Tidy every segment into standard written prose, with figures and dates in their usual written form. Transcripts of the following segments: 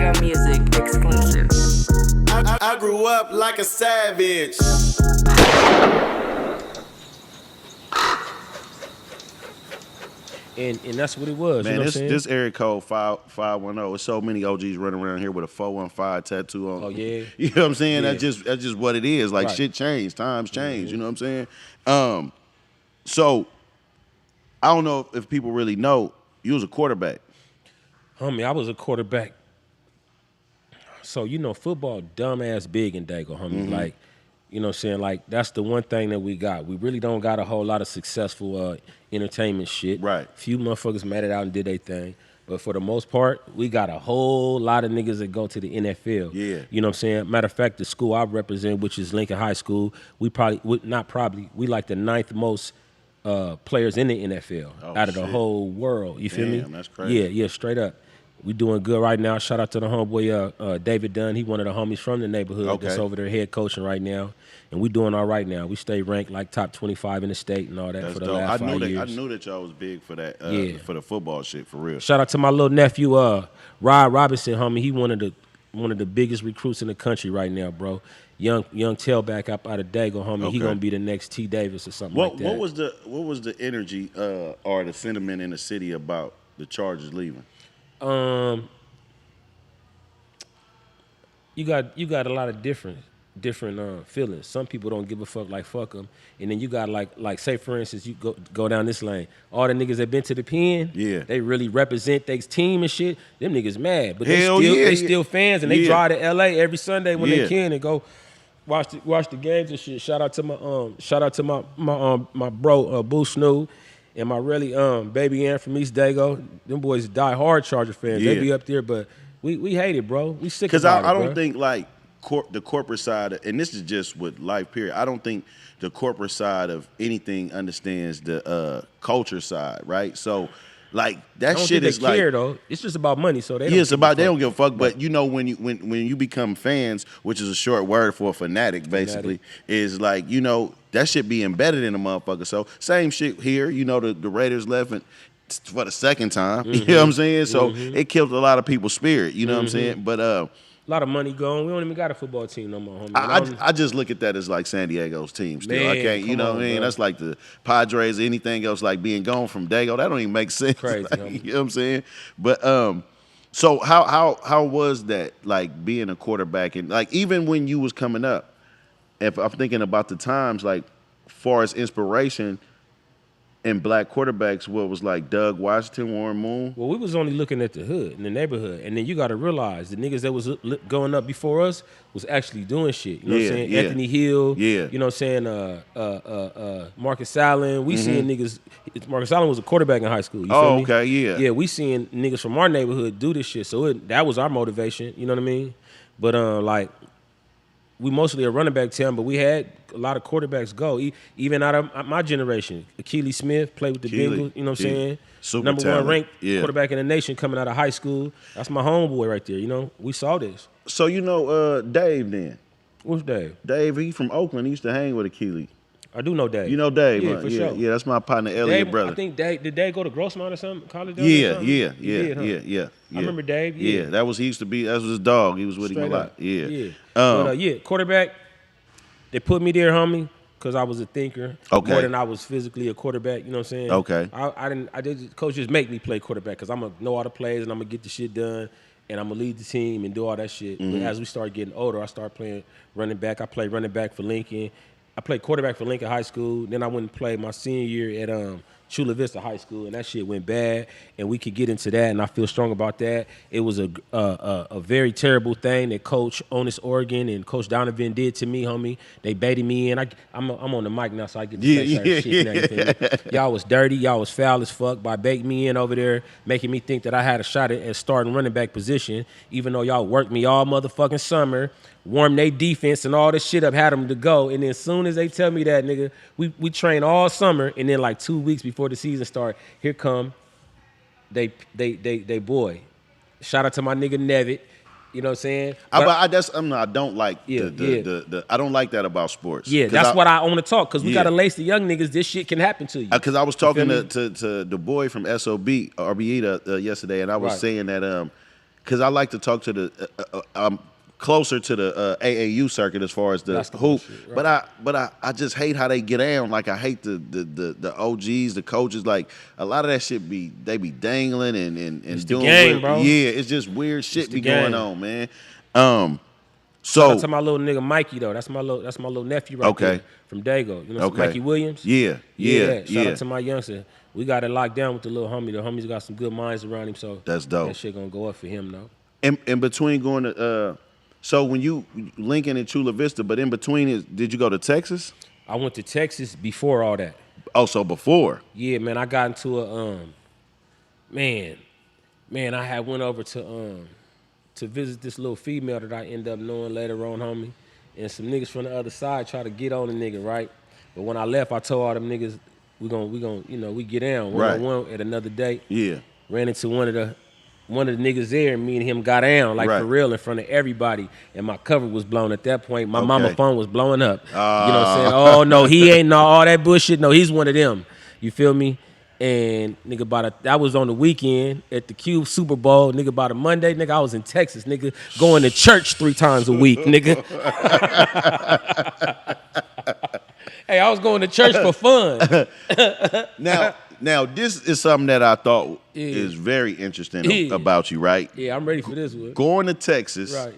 Real Music exclusive. I grew up like a savage. And that's what it was. Man, you know what I'm saying? this area code 5510. There's so many OGs running around here with a 415 tattoo on. Oh, yeah? You know what I'm saying? Yeah. That's just what it is. Like Right. shit changed, times change. You know what I'm saying? So I don't know if people really know you was a quarterback. Homie, I was a quarterback. So, football dumbass big in Dago, homie. Like, you know what I'm saying? Like, that's the one thing that we got. We really don't got a whole lot of successful entertainment shit. Right. Few motherfuckers made it out and did their thing. But for the most part, we got a whole lot of niggas that go to the NFL. Yeah. You know what I'm saying? Matter of fact, the school I represent, which is Lincoln High School, we like the ninth most players in the NFL out of the shit. whole world. You feel me? Damn, that's crazy. Yeah, straight up. We doing good right now. Shout out to the homeboy David Dunn. He one of the homies from the neighborhood that's over there head coaching right now. And we doing all right now. We stay ranked like top 25 in the state and all that for the last 5 years. I knew that y'all was big for that, for the football shit, for real. Shout out to my little nephew, Rod Robinson, homie. He one of the biggest recruits in the country right now, bro. Young tailback up out of Dago, homie. Okay. He gonna be the next T. Davis or something like that. What was the energy or the sentiment in the city about the Chargers leaving? You got a lot of different feelings. Some people don't give a fuck, like fuck them, and then you got like say for instance, you go down this lane. All the niggas that been to the pen, Yeah. they really represent their team and shit. Them niggas mad, but Hell they yeah. still fans, and they Yeah. drive to L.A. every Sunday when Yeah. they can and go watch the games and shit. Shout out to my bro Boo Snoo. And my really baby Ann from East Dago, them boys die hard Charger fans. Yeah. They be up there, but we hate it, bro. We sick Because about it, I don't bro. think like the corporate side, and this is just with life period. I don't think the corporate side of anything understands the culture side, right? So like that I don't shit think is they care, like. though. It's just about money, so they Yeah, don't it's give a about they fuck. don't give a fuck. But you know when you become fans, which is a short word for a fanatic, basically, is like that shit be embedded in a motherfucker. So same shit here. The Raiders left for the second time. You know what I'm saying? So it killed a lot of people's spirit. You know what I'm saying? But A lot of money gone. We don't even got a football team no more, homie. I just look at that as like San Diego's team still. I Man, can't, you come know on, what I mean? bro. That's like the Padres or anything else, like being gone from Dago. That don't even make sense. Crazy, Like, homie. you know what I'm saying? But so how was that, like being a quarterback, and like even when you was coming up, if I'm thinking about the times, like far as inspiration and black quarterbacks, what was like Doug Washington, Warren Moon? Well, we was only looking at the hood, in the neighborhood. And then you got to realize the niggas that was going up before us was actually doing shit. You know what I'm saying? Yeah. Anthony Hill. Yeah. You know what I'm saying? Marcus Allen. We seeing niggas. Marcus Allen was a quarterback in high school. You feel me? Okay, yeah. Yeah, we seeing niggas from our neighborhood do this shit. So that was our motivation. You know what I mean? But like, we mostly a running back town, but we had a lot of quarterbacks go. Even out of my generation, Keely Smith played with the Bengals. You know what I'm saying? Super Number talent. one ranked Yeah. quarterback in the nation coming out of high school. That's my homeboy right there. We saw this. So Dave then. What's Dave? Dave, he from Oakland. He used to hang with Akili. I do know Dave. You know Dave, Yeah, huh? for Yeah, sure. yeah, that's my partner, Elliot Dave, brother. I think did Dave go to Grossmont or something? College? down there or Yeah, something? yeah, He yeah, did, huh? yeah. I remember Dave. Yeah. That was he used to be. That was his dog. He was with him Straight a lot. up. Yeah. Yeah. But quarterback. They put me there, homie, because I was a thinker Okay. more than I was physically a quarterback. You know what I'm saying? Okay. I did. Coach just make me play quarterback because I'm gonna know all the plays and I'm gonna get the shit done and I'm gonna lead the team and do all that shit. But as we start getting older, I started playing running back. I played running back for Lincoln. I played quarterback for Lincoln High School. Then I went and played my senior year at Chula Vista High School, and that shit went bad. And we could get into that, and I feel strong about that. It was a very terrible thing that Coach Onis Oregon and Coach Donovan did to me, homie. They baited me in. I'm on the mic now, so I get to say certain shit. Now, you feel me? Y'all was dirty. Y'all was foul as fuck by baiting me in over there, making me think that I had a shot at starting running back position, even though y'all worked me all motherfucking summer. Warmed their defense and all this shit up, had them to go. And then as soon as they tell me that, nigga, we train all summer, and then like 2 weeks before the season start, here come they boy. Shout out to my nigga Nevitt. You know what I'm saying? I don't like I don't like that about sports. Yeah, that's what I want to talk, because we got to lace the young niggas. This shit can happen to you. Because I was talking feel to the boy from SOB, RBE yesterday, and I was saying that because I like to talk to the I'm closer to the AAU circuit as far as the Basketball hoop, shit, right. but I just hate how they get down. Like I hate the OGs, the coaches. Like a lot of that shit they be dangling and It's the doing game, weird, bro. yeah, it's just weird shit It's the be going game. on, man. Shout out So to my little nigga Mikey though. That's my little nephew right Okay. there from Dago. You know, Okay. Mikey Williams. yeah. Shout out to my youngster. We got it locked down with the little homie. The homie's got some good minds around him, so That's dope. that shit gonna go up for him though. In between going to so when you Lincoln and Chula Vista, but in between did you go to Texas? I went to Texas before all that. Oh, so before. Yeah, man, I got into a man, I had went over to visit this little female that I ended up knowing later on, homie. And some niggas from the other side tried to get on the nigga, right? But when I left, I told all them niggas, we gon' we get down one-on-one at another date. Yeah. Ran into one of the niggas there, and me and him got down, like Right. for real, in front of everybody. And my cover was blown at that point. My Okay. mama phone was blowing up. You know what I'm saying? Oh, no, he ain't all that bullshit. No, he's one of them. You feel me? And nigga, that was on the weekend at the Cube Super Bowl. Nigga, about a Monday, nigga, I was in Texas, nigga, going to church 3 times a week, nigga. Hey, I was going to church for fun. Now this is something that I thought Yeah. is very interesting Yeah. about you, right? Yeah, I'm ready for this one. Going to Texas, Right.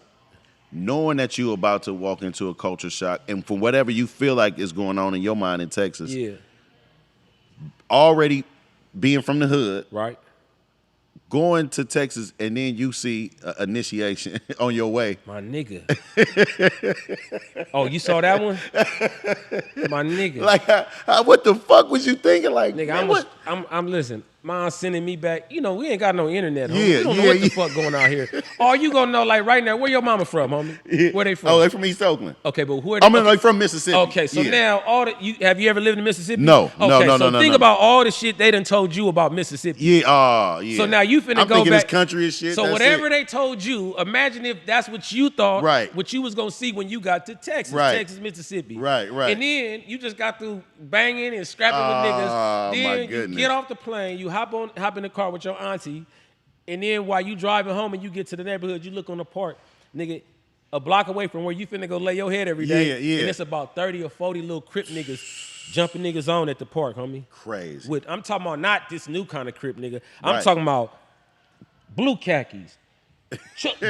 knowing that you're about to walk into a culture shock, and from whatever you feel like is going on in your mind in Texas, Yeah. already being from the hood, Right. going to Texas, and then you see initiation on your way. My nigga. Oh, you saw that one? My nigga. Like, what the fuck was you thinking? Like, Nigga, man, I'm listen. Mom sending me back. You know, we ain't got no internet, homie. Yeah, We don't know yeah, what the yeah. fuck going on here. All you gonna know, like right now, where your mama from, homie? Where they from? Oh, they from East Oakland. Okay, but who are they? I mean, like from Mississippi. Okay, so Yeah. now have you ever lived in Mississippi? No, no, okay, no, so no, think no. about all the shit they done told you about Mississippi. Yeah, yeah. So now you finna I'm go thinking back. it's country and shit. So that's whatever it. they told you, imagine if that's what you thought, Right. what you was gonna see when you got to Texas, Right. Texas, Mississippi. Right, right. And then you just got through banging and scrapping with niggas. Oh, Then my you goodness. get off the plane, you hop in the car with your auntie, and then while you driving home and you get to the neighborhood, you look on the park, nigga, a block away from where you finna go lay your head every day. Yeah, yeah. And it's about 30 or 40 little crip niggas jumping niggas on at the park, homie. Crazy. I'm talking about not this new kind of crip nigga. I'm Right. talking about blue khakis,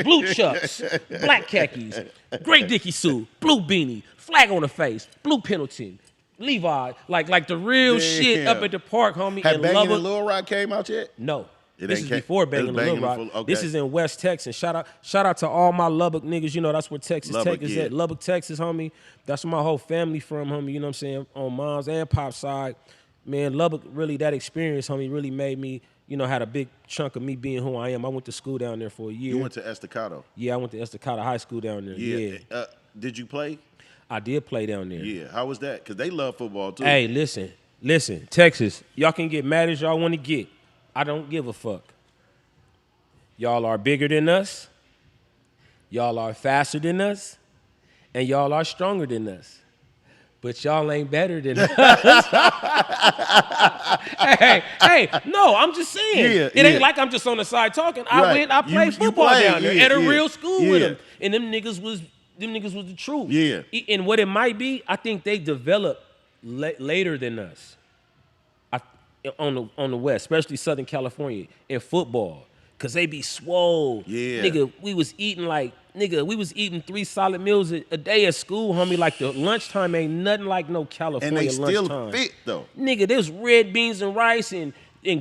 blue chucks, black khakis, gray Dickie suit, blue beanie, flag on the face, blue Pendleton, Levi, like the real shit Damn. up at the park, homie. Had in Bangin' Lubbock. in Little Rock came out yet? No. It This ain't is ca- before it was Banging in Bangin' Little Rock. in Full- okay. This is in West Texas. Shout out to all my Lubbock niggas. You know, that's where Texas Lubbock, Tech is yeah. at. Lubbock, Texas, homie. That's where my whole family from, homie. You know what I'm saying? On mom's and pop's side. Man, Lubbock, really, that experience, homie, really made me, you know, had a big chunk of me being who I am. I went to school down there for a year. You went to Estacado. Yeah, I went to Estacado High School down there. Yeah. Did you play? I did play down there. Yeah. How was that? Because they love football too. Hey, listen, Texas, y'all can get mad as y'all want to get. I don't give a fuck. Y'all are bigger than us. Y'all are faster than us. And y'all are stronger than us. But y'all ain't better than us. hey, no, I'm just saying. Yeah, it ain't yeah. like I'm just on the side talking. Right. I played You football played, down there yeah, at a yeah. real school with Yeah. them. And them niggas was the truth. Yeah. And what it might be, I think they developed later than us. On the West, especially Southern California, in football. Cause they be swole. Yeah. Nigga, we was eating 3 solid meals a day at school, homie. Like the lunchtime ain't nothing like no And California they still lunchtime. fit though. Nigga, there's red beans and rice and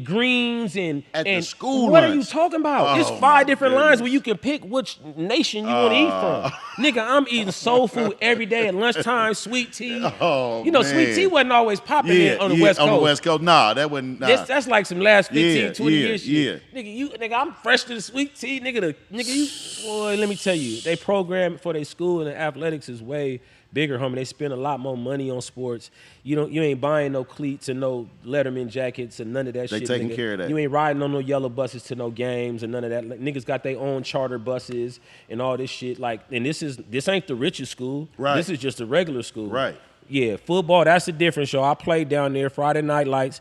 greens and At the and school what are lunch. you talking about? There's Oh, 5 my different lines goodness. where you can pick which nation you want to eat from. Nigga, I'm eating soul food every day at lunchtime, sweet tea. Oh, you know, sweet man. tea wasn't always popping on the West Coast. On the West Coast. Nah, that wasn't. Nah. That's like some last 15, Yeah, 20 yeah, years shit. yeah. Nigga, I'm fresh to the sweet tea. Boy, let me tell you, they program for their school and the athletics is way bigger, homie. They spend a lot more money on sports. You ain't buying no cleats and no Letterman jackets and none of that They shit. taking nigga. care of that. You ain't riding on no yellow buses to no games and none of that. Like, niggas got their own charter buses and all this shit. Like, and this ain't the richest school. Right. This is just a regular school. Right. Yeah, football, that's the difference, y'all. I played down there Friday night lights.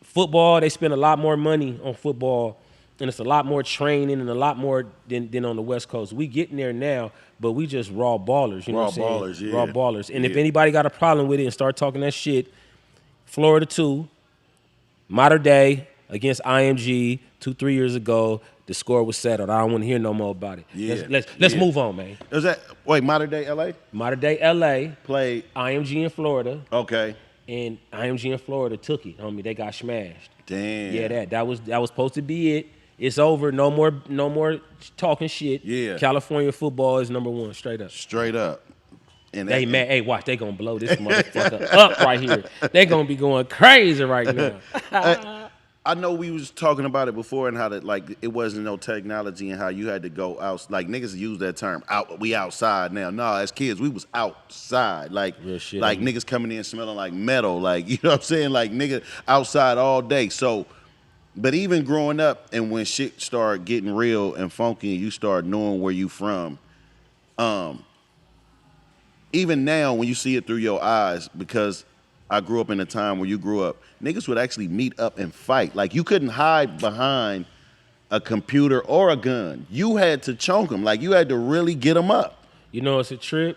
Football, they spend a lot more money on football and it's a lot more training and a lot more than on the West Coast. We getting there now, but we just raw ballers. You know what I'm saying? Ballers, yeah. Raw ballers. And if Yeah. anybody got a problem with it and start talking that shit, Florida 2, Mater Day against IMG 2-3 years ago. The score was settled. I don't want to hear no more about it. Yeah. Let's move on, man. Is that modern day LA? Mater Day LA Played. IMG in Florida. Okay. And IMG in Florida took it, homie. They got smashed. Damn. Yeah, that was supposed to be it. It's over. No more talking shit. Yeah. California football is number one, straight up. Straight up. And They mad. Hey, watch, they gonna blow this motherfucker up right here. They gonna be going crazy right now. I know we was talking about it before and how that like it wasn't no technology and how you had to go out. Like niggas use that term. We outside now. No, as kids we was outside. Like Real shit, like niggas coming in smelling like metal. Like you know what I'm saying. Like nigga outside all day. So, but even growing up and when shit started getting real and funky and you start knowing where you from, even now when you see it through your eyes because. I grew up in a time where you grew up, niggas would actually meet up and fight. Like, you couldn't hide behind a computer or a gun. You had to chunk them. Like, you had to really get them up. You know, it's a trip.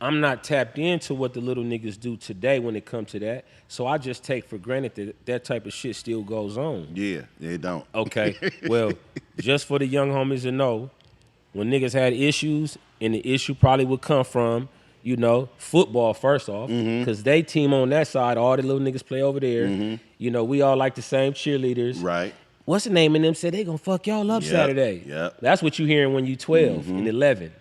I'm not tapped into what the little niggas do today when it comes to that. So I just take for granted that that type of shit still goes on. Yeah, they don't. Okay, well, just for the young homies to know, when niggas had issues, and the issue probably would come from, you know, football first off, because they team on that side, all the little niggas play over there. You know, we all like the same cheerleaders. Right. What's the name of them? Said they gonna fuck y'all up Saturday. Yep. That's what you hearing when you 12 and 11.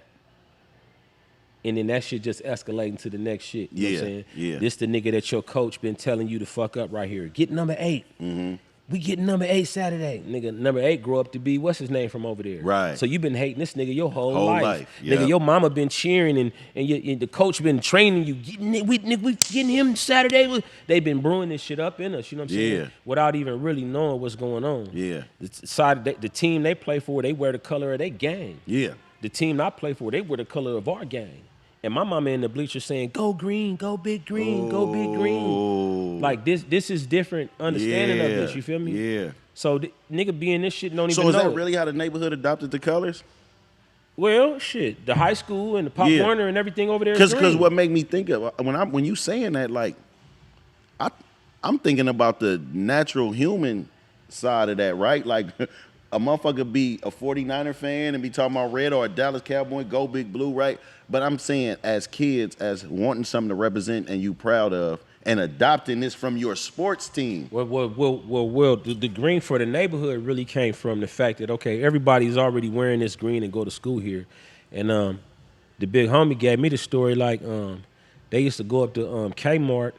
And then that shit just escalating to the next shit. You know what I'm saying? Yeah. This the nigga that your coach been telling you to fuck up right here. Get number 8. We getting number 8 Saturday. Nigga, number 8 grow up to be, what's his name from over there? Right. So you been hating this nigga your whole life. Yep. Nigga, your mama been cheering and the coach been training you. We getting him Saturday. They been brewing this shit up in us, you know what I'm saying? Yeah. Without even really knowing what's going on. Yeah. The team they play for, they wear the color of their gang. Yeah. The team I play for, they wear the color of our gang. And my mama in the bleachers saying, go green, go big green, go big green. Like this is different understanding of this, you feel me? Yeah. So nigga being this shit don't even So know. is that it. really how the neighborhood adopted the colors? Well, shit, the high school and the Pop Yeah. Warner and everything over there. Because what made me think of when you saying that, like I'm thinking about the natural human side of that, right? Like a motherfucker be a 49er fan and be talking about red, or a Dallas Cowboy, go big blue, right? But I'm saying as kids, as wanting something to represent and you proud of, and adopting this from your sports team. Well, the green for the neighborhood really came from the fact that, okay, everybody's already wearing this green and go to school here. And the big homie gave me the story, like they used to go up to Kmart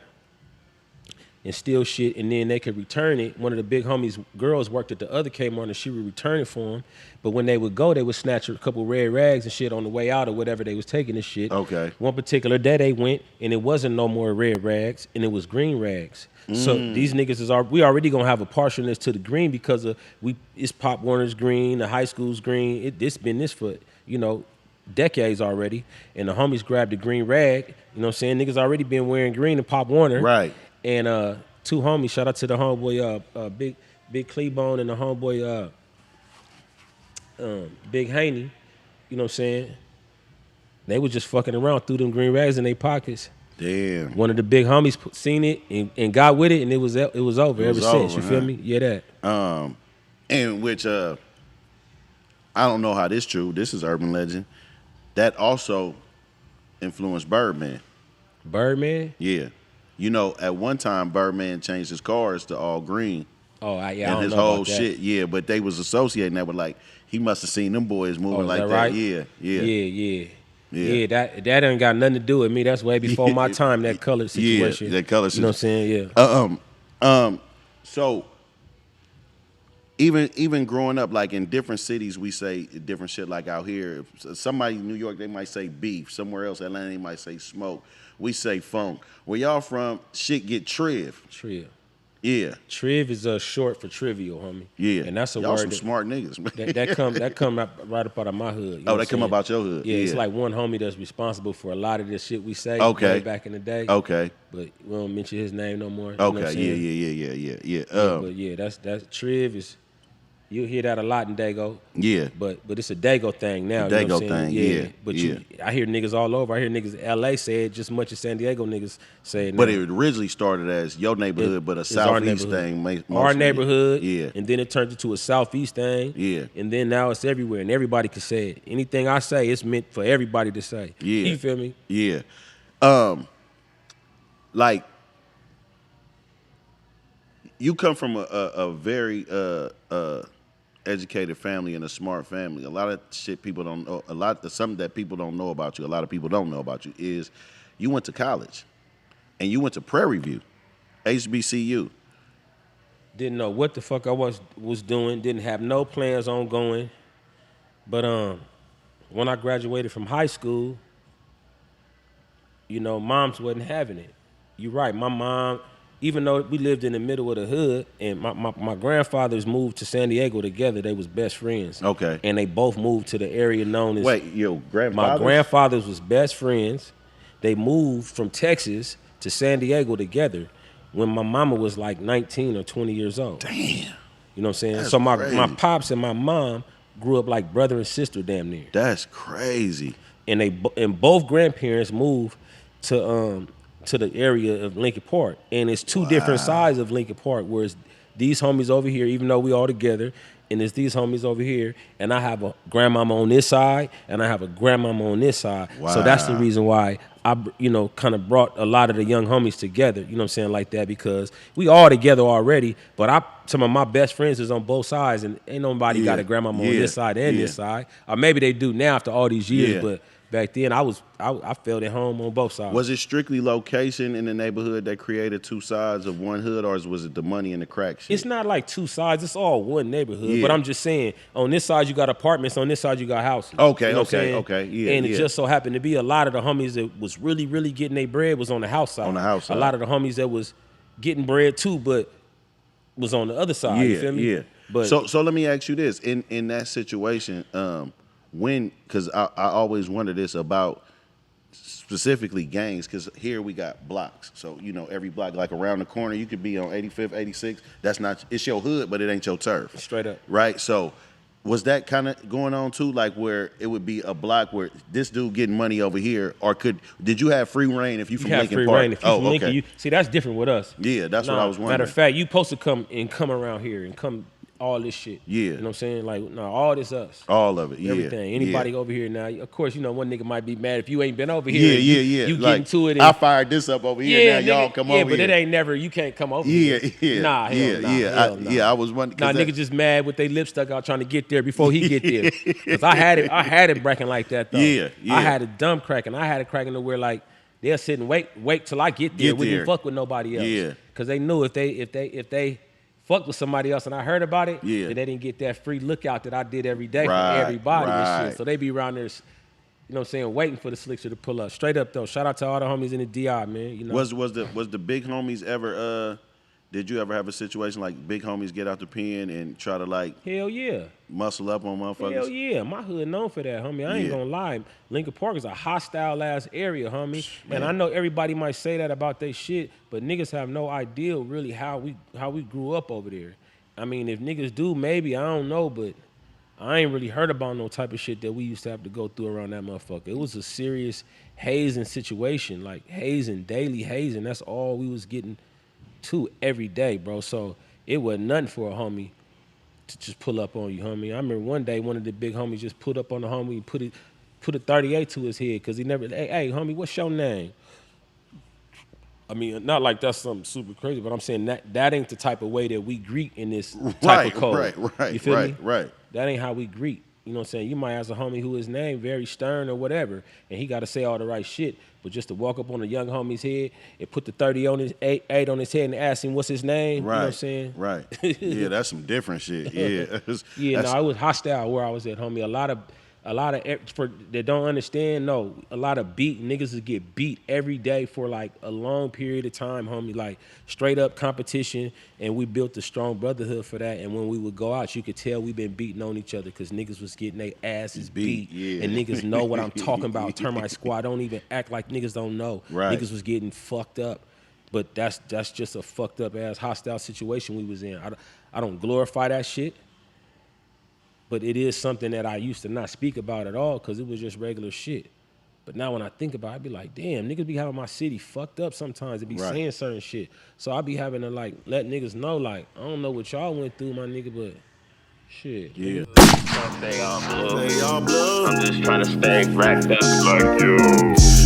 and steal shit, and then they could return it. One of the big homies' girls worked at the other Kmart, and she would return it for them. But when they would go, they would snatch a couple red rags and shit on the way out or whatever they was taking this shit. Okay. One particular day they went, and it wasn't no more red rags, and it was green rags. So these niggas we already gonna have a partialness to the green because of it's Pop Warner's green, the high school's green. It's been this for, you know, decades already. And the homies grabbed the green rag. You know what I'm saying? Niggas already been wearing green in Pop Warner. Right. And two homies, shout out to the homeboy Big Cleabone and the homeboy Big Haney, you know what I'm saying? They was just fucking around, threw them green rags in their pockets. Damn. One of the big homies seen it and got with it, and it was over ever since. You feel me? Yeah, that. And which I don't know how this true. This is urban legend. That also influenced Birdman. Birdman? Yeah. You know, at one time Birdman changed his cars to all green. Oh, I And don't his know whole about that. shit, yeah, but they was associating that with like he must have seen them boys moving Is like that that. right? Yeah. Yeah, that ain't got nothing to do with me. That's way before my time, that color situation. Yeah, that color You know what I'm saying? Yeah. So even growing up, like in different cities, we say different shit. Like out here, if somebody in New York, they might say beef. Somewhere else, Atlanta, they might say smoke. We say funk. Where y'all from, shit get triv. Triv. Yeah. Triv is short for trivial, homie. Yeah. And that's a y'all word some smart niggas, man. that come right up out of my hood. You know Oh, what they I'm come saying? up out your hood. Yeah, it's like one homie that's responsible for a lot of this shit we say Okay. way back in the day. Okay. But we don't mention his name no more. You know what I'm Okay. saying? Yeah. But yeah, that's Triv is You'll hear that a lot in Dago. Yeah. But it's a Dago thing now. The you know Dago what I'm saying? thing, yeah, But yeah. I hear niggas all over. I hear niggas in LA say it just as much as San Diego niggas say it now. But it originally started as your neighborhood, but a It's our southeast neighborhood. thing. Mostly. Our neighborhood. Yeah. And then it turned into a southeast thing. Yeah. And then now it's everywhere and everybody can say it. Anything I say, it's meant for everybody to say. Yeah. You feel me? Yeah. Like, you come from a very educated family and a smart family. A lot of shit people don't know. Something that people don't know about you. A lot of people don't know about you is you went to college, and you went to Prairie View, HBCU. Didn't know what the fuck I was doing. Didn't have no plans on going. But when I graduated from high school, you know, moms wasn't having it. You're right. My mom, even though we lived in the middle of the hood, and my grandfathers moved to San Diego together, they was best friends. Okay. And they both moved to the area known as... Wait, your grandfather? My grandfathers was best friends. They moved from Texas to San Diego together when my mama was like 19 or 20 years old. Damn. You know what I'm saying? That's So my crazy. pops and my mom grew up like brother and sister damn near. That's crazy. And both grandparents moved to the area of Lincoln Park. And it's two different sides of Lincoln Park, whereas these homies over here, even though we all together, and it's these homies over here, and I have a grandmama on this side, and I have a grandmama on this side. So that's the reason why I, you know, kind of brought a lot of the young homies together, you know what I'm saying, like that, because we all together already, but some of my best friends is on both sides, and ain't nobody got a grandmama on this side and this side. Or maybe they do now after all these years, but back then I felt at home on both sides. Was it strictly location in the neighborhood that created two sides of one hood, or was it the money and the crack shit? It's not like two sides. It's all one neighborhood. But I'm just saying, on this side you got apartments, on this side you got houses. Okay, you know what I'm saying? okay, yeah. And it just so happened to be a lot of the homies that was really, really getting their bread was on the house side. On the house side. A lot of the homies that was getting bread too, but was on the other side. You feel me? Yeah. But so let me ask you this: in that situation, because I always wonder this about specifically gangs, because here we got blocks. So, you know, every block, like around the corner, you could be on 85th, 86th. That's not, it's your hood, but it ain't your turf. Straight up. Right? So was that kind of going on too? Like where it would be a block where this dude getting money over here, or did you have free reign if you from Lincoln Park? Reign. If you from Lincoln, see, that's different with us. Yeah, that's what I was wondering. Matter of fact, you supposed to come around here and come all this shit. Yeah. You know what I'm saying? Like, no, all this us. All of it, yeah. Everything. Anybody over here now, of course, you know, one nigga might be mad if you ain't been over here. Yeah. You like, get into it. And, I fired this up over here, now y'all come over here. Yeah, but it ain't never, you can't come over here. Nah, hell nah. I was wondering. Nah, nigga just mad with their lips stuck out trying to get there before he get there. Because I had it bracking like that, though. Yeah. I had it dumb cracking. I had it cracking to where, like, they'll sit and wait till I get there. We didn't fuck with nobody else. Yeah. Because they knew if they fucked with somebody else and I heard about it, yeah, then they didn't get that free lookout that I did every day for Right, everybody and right. shit. So they be around there, you know what I'm saying, waiting for the slickster to pull up. Straight up though, shout out to all the homies in the DI, man. You know, Was the big homies ever? Did you ever have a situation like big homies get out the pen and try to like hell yeah, muscle up on motherfuckers? hell yeah, my hood known for that, homie. I ain't Yeah. gonna lie, Lincoln Park is a hostile ass area, homie. Man. And I know everybody might say that about they shit, but niggas have no idea really how we grew up over there. I mean, if niggas do, maybe, I don't know, but I ain't really heard about no type of shit that we used to have to go through around that motherfucker. It was a serious hazing situation, like hazing, daily hazing. That's all we was getting to every day, bro. So it wasn't nothing for a homie to just pull up on you, homie. I remember one day one of the big homies just put up on the homie and put a 38 to his head because he never, hey, homie, what's your name? I mean, not like that's something super crazy, but I'm saying that ain't the type of way that we greet in this type of code. Right, you feel me? Right. That ain't how we greet. You know what I'm saying? You might ask a homie who his name very stern or whatever, and he got to say all the right shit. But just to walk up on a young homie's head and put the 30 on his 8 on his head and ask him what's his name, Right. you know what I'm saying? Right. Yeah, that's some different shit. Yeah. Yeah, no, it was hostile where I was at, homie. A lot of for that don't understand, no, a lot of niggas would get beat every day for like a long period of time, homie, like straight up competition, and we built a strong brotherhood for that. And when we would go out, you could tell we been beating on each other because niggas was getting their asses beat. Yeah. And niggas know what I'm talking about. Termite Squad don't even act like niggas don't know. Right. Niggas was getting fucked up. But that's just a fucked up ass hostile situation we was in. I don't glorify that shit. But it is something that I used to not speak about at all because it was just regular shit. But now when I think about it, I be like, damn, niggas be having my city fucked up sometimes. They be saying certain shit. So I be having to like let niggas know, like, I don't know what y'all went through, my nigga, but shit. Yeah. Stay all blue. I'm just trying to stay racked up like you.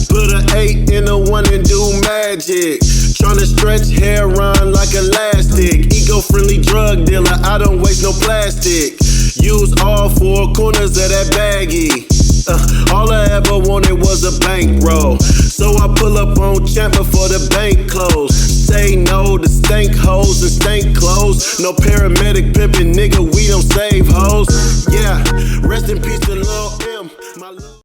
Put an 8 in a 1 and do magic. Tryna stretch hair on like elastic. Eco-friendly drug dealer, I don't waste no plastic. Use all 4 corners of that baggie. All I ever wanted was a bankroll. So I pull up on Champ before the bank close. Say no to stank hoes and stank clothes. No paramedic pimpin', nigga, we don't save hoes. Yeah, rest in peace to Lil'